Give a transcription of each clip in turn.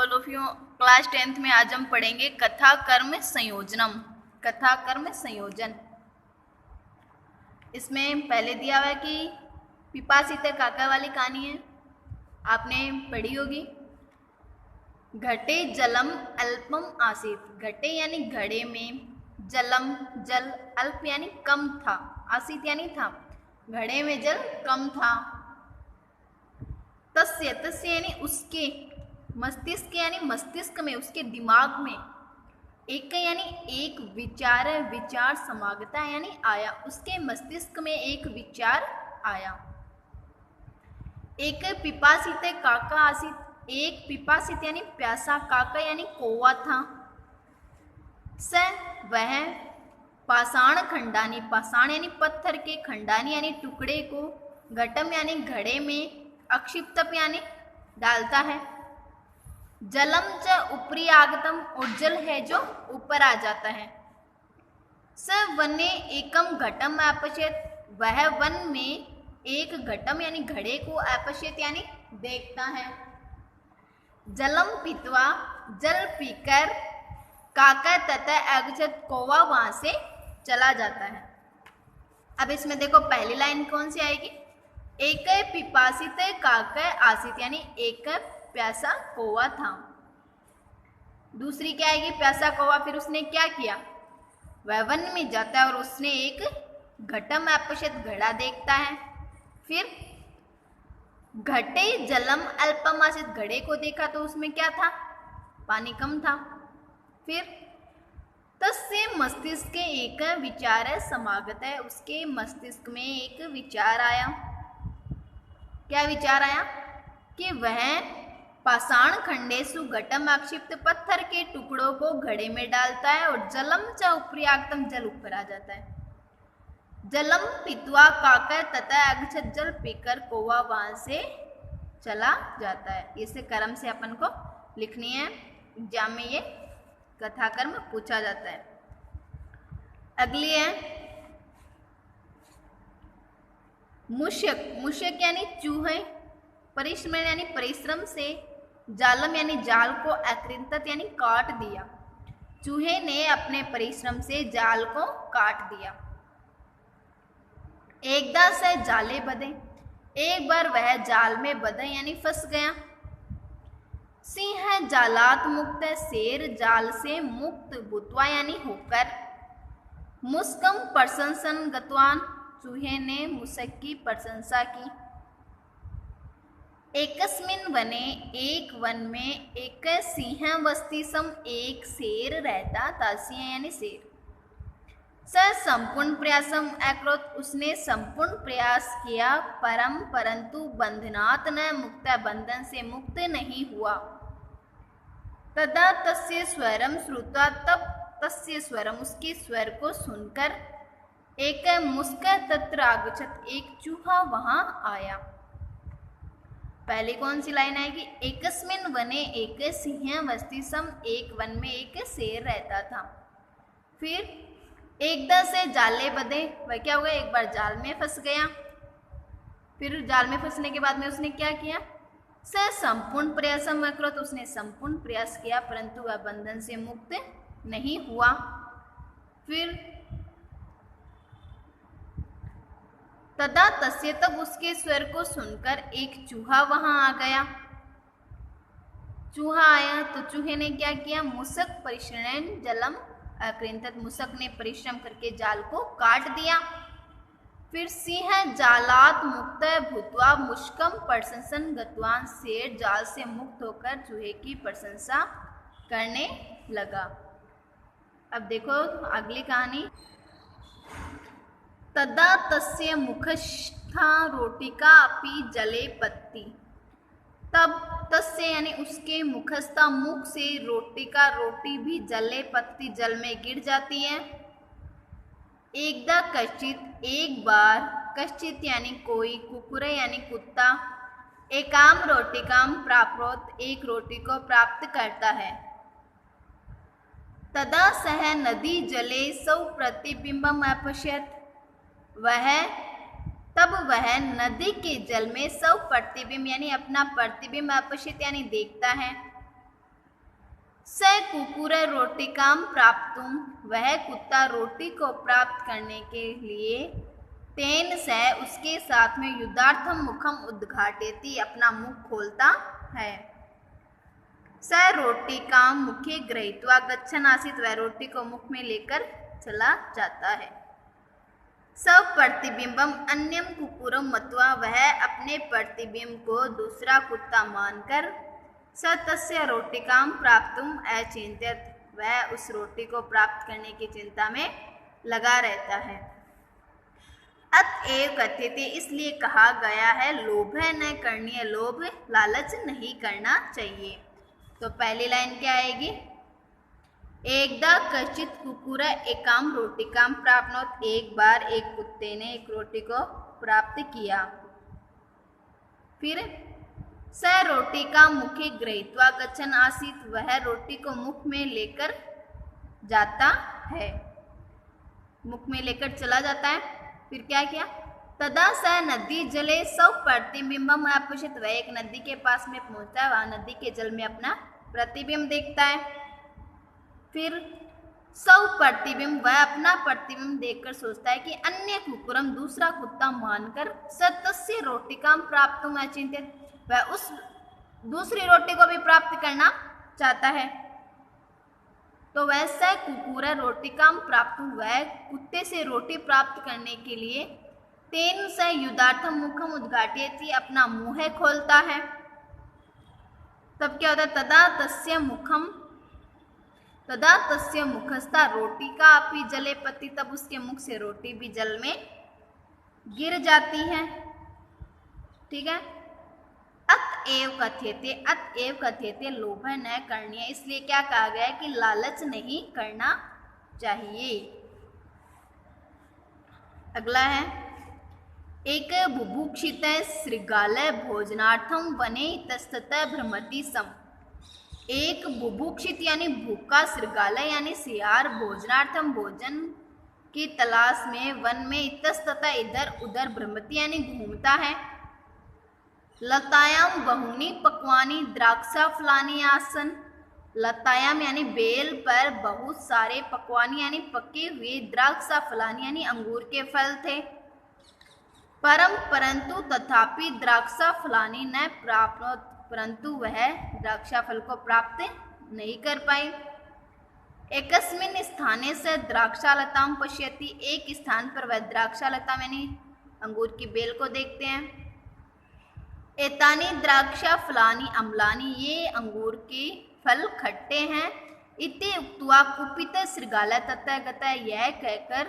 All of you. Class 10th में आज हम पढ़ेंगे कथा कर्म संयोजनम। कथा कर्म संयोजन। इसमें पहले दिया हुआ है कि पिपासित काका वाली कहानी है, आपने पढ़ी होगी। घटे जलम अल्पम आसीत। घटे यानी घड़े में, जलम जल, अल्प यानी कम था, आसीत यानी था, घड़े में जल कम था। तस्य, तस्य यानी उसके, मस्तिष्क यानी मस्तिष्क में, उसके दिमाग में, एक यानी एक विचार, विचार समागता यानी आया, उसके मस्तिष्क में एक विचार आया। एक पिपासित काका आसित। एक पिपासित यानी प्यासा, काका यानी कौवा था। स वह पाषाण खंडानी, पाषाण यानी पत्थर के, खंडानी यानी टुकड़े को, घटम यानी घड़े में, अक्षिप्तप यानी डालता है। जलम च ऊपरी आगतम, और जल है जो ऊपर आ जाता है। स वने एकम घटम अपश्यत, वह वन में एक घटम यानी घड़े को, अपश्यत यानी देखता है। जलम पीतवा, जल पीकर, काका तथा अगछत, कौवा वहां से चला जाता है। अब इसमें देखो पहली लाइन कौन सी आएगी, एक पिपासित काका आसित यानी एक प्यासा कौवा था। दूसरी क्या आएगी, प्यासा कौवा, फिर उसने क्या किया, वह वन में जाता है और उसने एक घटम अपश्यत घड़ा देखता है। फिर घटे जलम अल्पम आसित, घड़े को देखा तो उसमें क्या था, पानी कम था। फिर तस्य मस्तिष्क के एक विचार समागत है, उसके मस्तिष्क में एक विचार आया। क्या विचार आया कि वह पाषाण खंडेसु घटम आक्षिप्त, पत्थर के टुकड़ों को घड़े में डालता है और जलम च ऊपरी आगतम, जल ऊपर आ जाता है। जलम पित्वा काका तथा अगछत, जल पीकर कौवा वहां से चला जाता है। इसे कर्म से अपन को लिखनी है, एग्जाम में ये कथा कर्म पूछा जाता है। अगली है मुष्यक। मुष्यक यानी चूहे, परिश्रम यानी परिश्रम से, जालम यानी जाल को, अकृंतत यानी काट दिया। चूहे ने अपने परिश्रम से जाल को काट दिया। एकदा से जाले बधे, एक बार वह जाल में बधे यानी फंस गया। सिंह जालात मुक्त, शेर जाल से मुक्त, भूतवा यानी होकर। मुस्कम प्रशंसन गतवान, चूहे ने मुसक की प्रशंसा की। एकस्मिन वने, एक वन में, एक सिंह वस्ती सम, एक शेर रहता था। सिंह यानी शेर। स संपूर्ण प्रयासम अकरोत, उसने संपूर्ण प्रयास किया, परम परंतु बंधनात् न मुक्त, बंधन से मुक्त नहीं हुआ। तदा तस्य स्वरम श्रुत्वा, तब तस्य स्वरम, उसके स्वर को सुनकर, एक मुस्क तत्र आगच्छत, एक चूहा वहां आया। पहले कौन सी लाइन आएगी, एकस्मिन वने एक सिंह वस्ती सम, एक वन में एक शेर रहता था। फिर एकदा से जाले बधे, वह क्या हुआ, एक बार जाल में फंस गया। फिर जाल में फंसने के बाद में उसने क्या किया, स संपूर्ण प्रयासम अकरोत, उसने संपूर्ण प्रयास किया परंतु वह बंधन से मुक्त नहीं हुआ। फिर तदा तस्य, तब उसके स्वर को सुनकर एक चूहा वहां आ गया। चूहा आया तो चूहे ने क्या किया, मुसक परिश्रमेण जलम अकृंतत, मुसक ने परिश्रम करके जाल को काट दिया। फिर सिंह जालात मुक्त भूतवा मुष्कम प्रशंसन गतवान, शेर जाल से मुक्त होकर चूहे की प्रशंसा करने लगा। अब देखो अगली कहानी। तदा तस्य मुखस्था रोटिका अपि जले पत्ती, तब तस्य यानी उसके मुखस्था, मुख से, रोटिका रोटी भी, जले पत्ती जल में गिर जाती है। एकदा कश्चित, एक बार, कश्चित यानी कोई, कुकुरे यानी कुत्ता, एकाम रोटिकाम प्राप्नोत, एक रोटी को प्राप्त करता है। तदा सह नदी जले सौ प्रतिबिंबम अपश्यत, तब वह नदी के जल में सब प्रतिबिंब यानी अपना प्रतिबिंब अपश्यत यानी देखता है। स कुकुर रोटिकां प्राप्तुं, वह कुत्ता रोटी को प्राप्त करने के लिए, तेन स उसके साथ में युद्धार्थम मुखम उद्घाटयति, अपना मुख खोलता है। स रोटिकां मुखे गृहीत्वा गच्छन् आसीत्, वह रोटी को मुख में लेकर चला जाता है। स प्रतिबिंबम अन्यम कुकुरम मत्वा, वह अपने प्रतिबिंब को दूसरा कुत्ता मानकर, स तस्य रोटिकां प्राप्तुम अचिंत्यत, वह उस रोटी को प्राप्त करने की चिंता में लगा रहता है। अतएव कथ्यते, इसलिए कहा गया है, लोभ न करणीय, लोभ लालच नहीं करना चाहिए। तो पहली लाइन क्या आएगी? एकदा कश्चित कुकुर एकाम रोटिकां प्राप्नोत, एक बार एक कुत्ते ने एक रोटी को प्राप्त किया। फिर स रोटिकां मुखे गृहीत्वा गच्छन् आसीत्, वह रोटी को मुख में लेकर जाता है, मुख में लेकर चला जाता है। फिर क्या किया? तदा स नदी जले सब प्रतिबिंबम अपश्यत, वह एक नदी के पास में पहुंचता है, वहां नदी के जल में अपना प्रतिबिंब देखता है। फिर सब प्रतिबिंब, वह अपना प्रतिबिंब देखकर सोचता है कि अन्य कुकुरम, दूसरा कुत्ता मानकर, सतस्य रोटिकां प्राप्तुम अचिंत्यत, वह उस दूसरी रोटी को भी प्राप्त करना चाहता है। तो वह स कुकुर रोटिकां प्राप्तुम, वह कुत्ते से रोटी प्राप्त करने के लिए, तेन स युद्धार्थम मुखम उद्घाटयति, अपना मुंह खोलता है। तब क्या होता है? तदा तस्य मुखस्था रोटिका अपि जले पति, तब उसके मुख से रोटी भी जल में गिर जाती है। ठीक है। अतएव कथ्यते लोभ न करणीय, इसलिए क्या कहा गया है कि लालच नहीं करना चाहिए। अगला है, एक बुभुक्षित शृगाल भोजनार्थम वने इतस्ततः भ्रमति सम, एक बुभुक्षित यानी भूखा शृगाल यानी सियार भोजनार्थम भोजन की तलाश में वन में इतस्ततः इधर उधर भ्रमति यानी घूमता है। लतायाम बहुनी पक्वानी द्राक्षा फलानी आसन, लतायाम यानी बेल पर बहुत सारे पक्वानी यानी पके हुए, द्राक्षा फलानी यानी अंगूर के फल थे। परंतु तथापि द्राक्षा फलानी न प्राप्नोत, परंतु वह द्राक्षा फल को प्राप्त नहीं कर पाई। एकस्मिन् स्थाने से द्राक्षालतां पश्यति, एक स्थान पर वह द्राक्षालता यानी अंगूर की बेल को देखते हैं। एतानी द्राक्षा फलानी अम्लानी, ये अंगूर के फल खट्टे हैं। इति उक्त्वा कुपित शृगाल ततः गतः, यह कहकर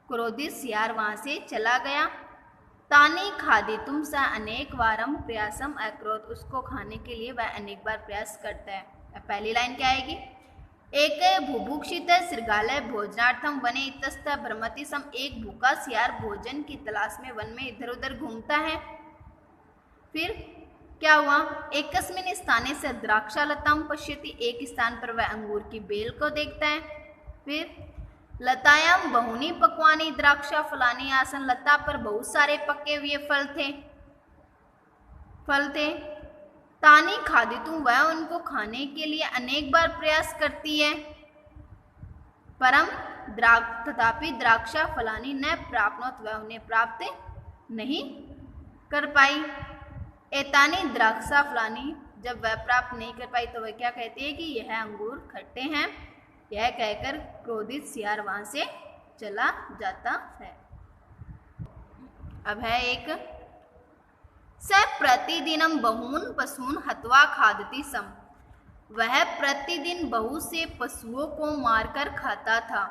क्रोधित सियार वहां से चला गया। तानी खादितुम स अनेक वारम प्रयासम अकरोत्, उसको खाने के लिए वह अनेक बार प्रयास करता है। अब पहली लाइन क्या आएगी? एक बुभुक्षित शृगाल भोजनार्थम वने इतस्ततः भ्रमति सम, एक भूखा सियार भोजन की तलाश में वन में इधर उधर घूमता है। फिर क्या हुआ? एकस्मिन् स्थाने से द्राक्षालतां पश्यति, एक स्थान पर वह अंगूर की बेल को देखता है। फिर लतायाम बहुनी पक्वानी द्राक्षा फलानी आसन, लता पर बहुत सारे पके हुए फल थे। तानी खादितुम, वह उनको खाने के लिए अनेक बार प्रयास करती है। तथापि द्राक्षा फलानी न प्राप्नोत, वह उन्हें प्राप्त नहीं कर पाई। एतानी द्राक्षा फलानी, जब वह प्राप्त नहीं कर पाई तो वह क्या कहती है कि यह अंगूर खट्टे हैं। यह कहकर क्रोधित सियार वहां से चला जाता है। अब है एक, स प्रतिदिनम बहून पशून हत्वा खादति सम, वह प्रतिदिन बहुत से पशुओं को मारकर खाता था।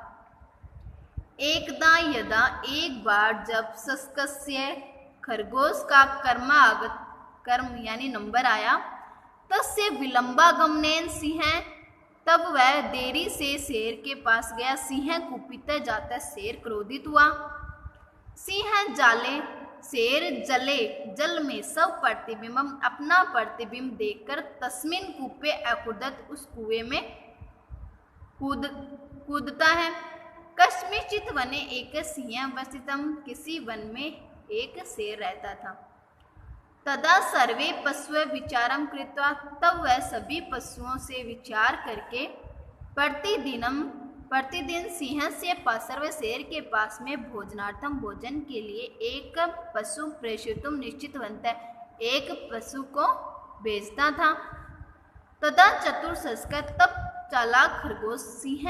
एकदा यदा, एक बार जब शस्कस्य खरगोश का कर्म यानी नंबर आया, तस्य विलंबागमनेन सिंह, तब वह देरी से शेर के पास गया। सिंह कुपित जाता, शेर क्रोधित हुआ। सिंह जाले, शेर जले जल में सब प्रतिबिंबम, अपना प्रतिबिंब देखकर, तस्मिन कूपे अकुदत, उस कुएं में कूदता है। कस्मिंश्चित् वने एक सिंह वसितम, किसी वन में एक शेर रहता था। तदा सर्वे पशु विचारम कृत्वा, तब वह सभी पशुओं से विचार करके प्रतिदिन सिंह से पार्श्व शेर के पास में भोजनार्थम भोजन के लिए एक पशु प्रेषितुम निश्चितवन्तः, एक पशु को भेजता था। तदा चतुर्सस्क, तब चालाक खरगोश सिंह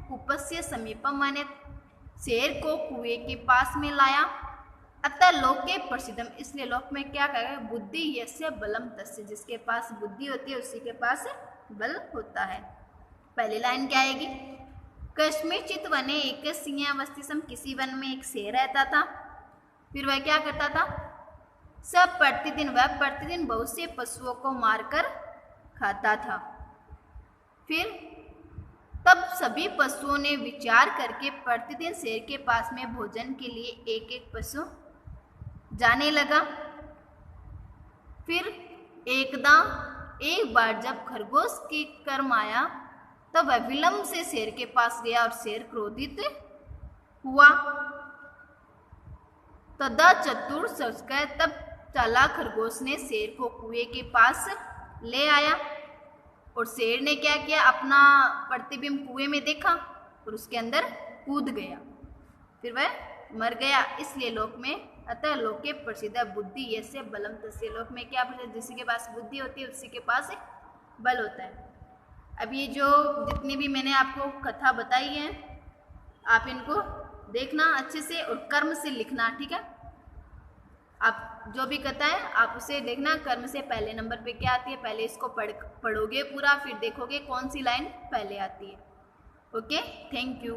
कूपस्य समीपम, माने शेर को कुएं के पास में लाया। अतः लोके प्रसिद्धम, इसलिए लोक में क्या कहेगा, बुद्धि यस्य बलम तस्य, जिसके पास बुद्धि होती है उसी के पास बल होता है। पहली लाइन क्या आएगी, कश्मीचित वने एक सिंहावस्थितम, किसी वन में एक शेर रहता था। फिर वह क्या करता था, वह प्रतिदिन बहुत से पशुओं को मारकर खाता था। फिर तब सभी पशुओं ने विचार करके प्रतिदिन शेर के पास में भोजन के लिए एक एक पशु जाने लगा। फिर एक बार जब खरगोश की कर्म आया, तब वह विलंब से शेर के पास गया और शेर क्रोधित हुआ। तदा चतुर्सस्क, तब चालाक खरगोश ने शेर को कुएं के पास ले आया और शेर ने क्या किया, अपना प्रतिबिंब कुएं में देखा और उसके अंदर कूद गया, फिर वह मर गया। इसलिए लोक में, अतः लोके प्रसिद्ध बुद्धि यस्य बलम तस्य, लोक में क्या प्रसिद्ध, जिसके के पास बुद्धि होती है उसी के पास बल होता है। अब ये जो जितनी भी मैंने आपको कथा बताई है, आप इनको देखना अच्छे से और कर्म से लिखना, ठीक है। आप जो भी कथा है आप उसे देखना, कर्म से पहले नंबर पे क्या आती है, पहले इसको पढ़ोगे पूरा, फिर देखोगे कौन सी लाइन पहले आती है। Okay, thank you.